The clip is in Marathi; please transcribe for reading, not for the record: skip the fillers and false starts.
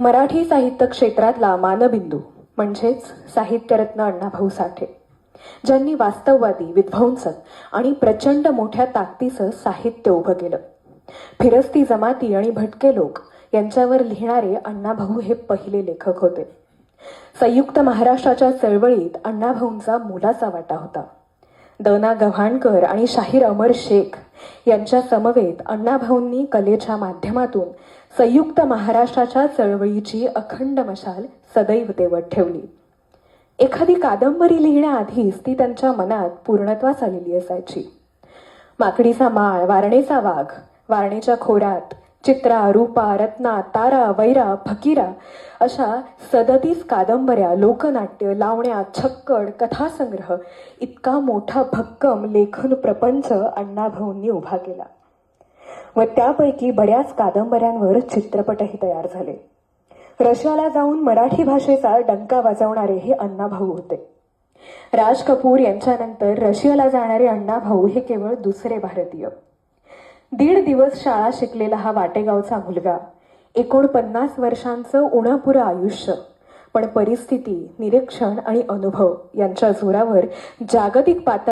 मराठी साहित्य क्षेत्रातला मानबिंदू म्हणजेच साहित्यरत्न अण्णाभाऊ साठे, ज्यांनी वास्तववादी, विध्वंसक आणि प्रचंड मोठ्या ताकदीचं साहित्य उभं केलं. फिरस्ती जमाती आणि भटके लोक यांच्यावर लिहिणारे अण्णाभाऊ हे पहिले लेखक होते. संयुक्त महाराष्ट्राच्या चळवळीत अण्णाभाऊंचा मोलाचा वाटा होता. द.ना. गव्हाणकर आणि शाहीर अमर शेख यांच्या समवेत अण्णाभाऊंनी कलेच्या माध्यमातून संयुक्त महाराष्ट्राच्या चळवळीची अखंड मशाल सदैव तेवत ठेवली. एखादी कादंबरी लिहिण्याआधीच ती त्यांच्या मनात पूर्णत्वास आलेली असायची. माकडीचा माळ, वारणेचा वाघ, वारणेच्या खोऱ्यात, चित्रा, रूपा, रत्ना, तारा, वैरा, फकीरा अशा 37 कादंबऱ्या, लोकनाट्य, लावण्या, छक्कड, कथासंग्रह इतका मोठा भक्कम लेखन प्रपंच अण्णाभाऊंनी उभा केला व त्यापैकी बऱ्याच कादंबऱ्यांवर चित्रपटही तयार झाले. रशियाला जाऊन मराठी भाषेचा डंका वाजवणारे हे अण्णाभाऊ होते. राज कपूर यांच्यानंतर रशियाला जाणारे अण्णाभाऊ हे केवळ दुसरे भारतीय. 1.5 दिवस शाळा शिकलेला हा वाटेगावचा मुलगा, 49 वर्षांचं उणपुरं आयुष्य, पण परिस्थिती, निरीक्षण आणि अनुभव यांच्या जोरावर जागतिक पातळीवर